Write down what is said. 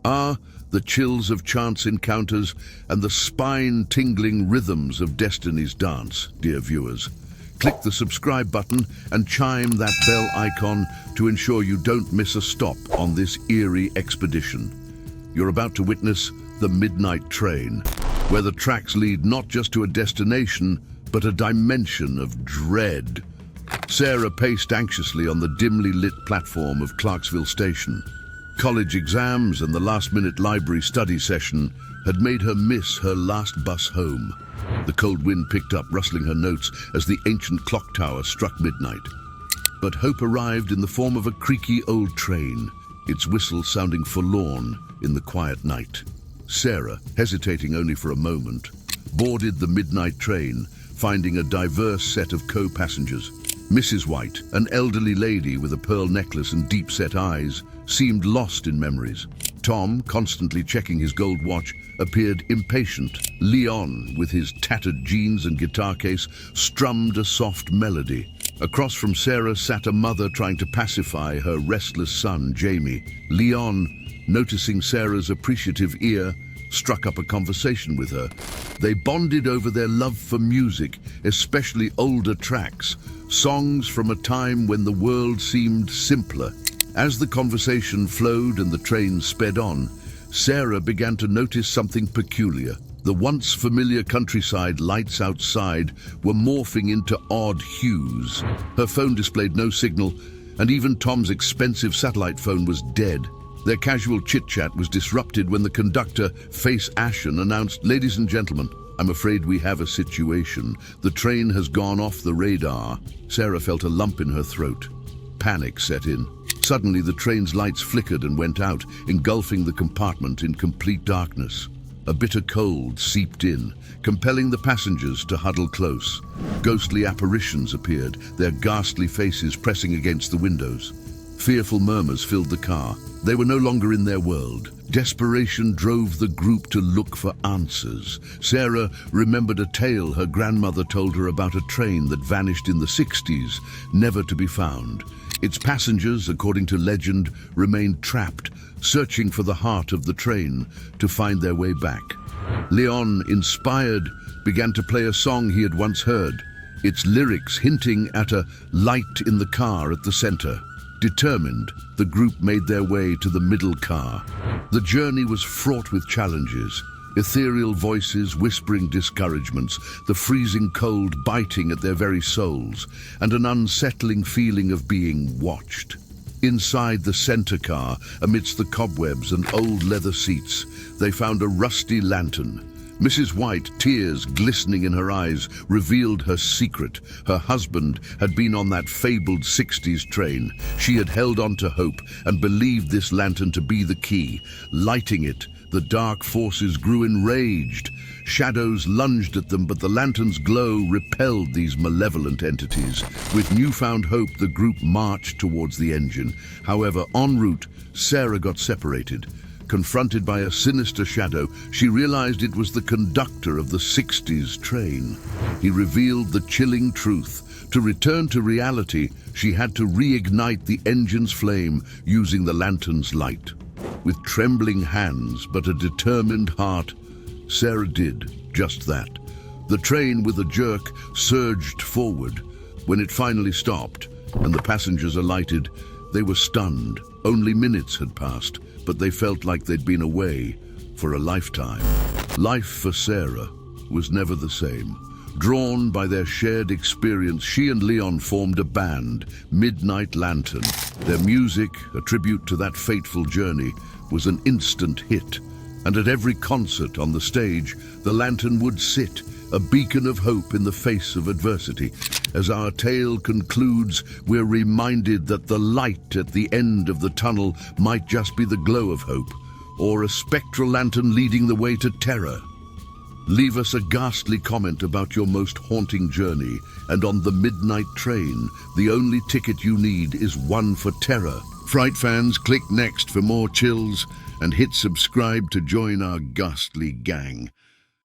Ah, the chills of chance encounters and the spine-tingling rhythms of destiny's dance, dear viewers. Click the subscribe button and chime that bell icon to ensure you don't miss a stop on this eerie expedition. You're about to witness the Midnight Train, where the tracks lead not just to a destination, but a dimension of dread. Sarah paced anxiously on the dimly lit platform of Clarksville station. College exams and the last-minute library study session had made her miss her last bus home. The cold wind picked up, rustling her notes as the ancient clock tower struck midnight. But hope arrived in the form of a creaky old train, its whistle sounding forlorn in the quiet night. Sarah, hesitating only for a moment, boarded the midnight train, finding a diverse set of co-passengers. Mrs. White, an elderly lady with a pearl necklace and deep-set eyes, seemed lost in memories. Tom, constantly checking his gold watch, appeared impatient. Leon, with his tattered jeans and guitar case, strummed a soft melody. Across from Sarah sat a mother trying to pacify her restless son, Jamie. Leon, noticing Sarah's appreciative ear, struck up a conversation with her. They bonded over their love for music, especially older tracks, songs from a time when the world seemed simpler. As the conversation flowed and the train sped on, Sarah began to notice something peculiar. The once familiar countryside lights outside were morphing into odd hues. Her phone displayed no signal, and even Tom's expensive satellite phone was dead. Their casual chit-chat was disrupted when the conductor, face ashen, announced, "Ladies and gentlemen, I'm afraid we have a situation. The train has gone off the radar." Sarah felt a lump in her throat. Panic set in. Suddenly, the train's lights flickered and went out, engulfing the compartment in complete darkness. A bitter cold seeped in, compelling the passengers to huddle close. Ghostly apparitions appeared, their ghastly faces pressing against the windows. Fearful murmurs filled the car. They were no longer in their world. Desperation drove the group to look for answers. Sarah remembered a tale her grandmother told her about a train that vanished in the 60s, never to be found. Its passengers, according to legend, remained trapped, searching for the heart of the train to find their way back. Leon, inspired, began to play a song he had once heard, its lyrics hinting at a light in the car at the center. Determined, the group made their way to the middle car. The journey was fraught with challenges, ethereal voices whispering discouragements, the freezing cold biting at their very souls, and an unsettling feeling of being watched. Inside the center car, amidst the cobwebs and old leather seats, they found a rusty lantern. Mrs. White, tears glistening in her eyes, revealed her secret. Her husband had been on that fabled 60s train. She had held on to hope and believed this lantern to be the key. Lighting it, the dark forces grew enraged. Shadows lunged at them, but the lantern's glow repelled these malevolent entities. With newfound hope, the group marched towards the engine. However, en route, Sarah got separated. Confronted by a sinister shadow, she realized it was the conductor of the 60s train. He revealed the chilling truth. To return to reality, she had to reignite the engine's flame using the lantern's light. With trembling hands but a determined heart, Sarah did just that. The train, with a jerk, surged forward. When it finally stopped and the passengers alighted, they were stunned. Only minutes had passed, but they felt like they'd been away for a lifetime. Life for Sarah was never the same. Drawn by their shared experience, she and Leon formed a band, Midnight Lantern. Their music, a tribute to that fateful journey, was an instant hit. And at every concert on the stage, the lantern would sit, a beacon of hope in the face of adversity. As our tale concludes, we're reminded that the light at the end of the tunnel might just be the glow of hope, or a spectral lantern leading the way to terror. Leave us a ghastly comment about your most haunting journey, and on the Midnight Train, the only ticket you need is one for terror. Fright fans, click next for more chills, and hit subscribe to join our ghastly gang.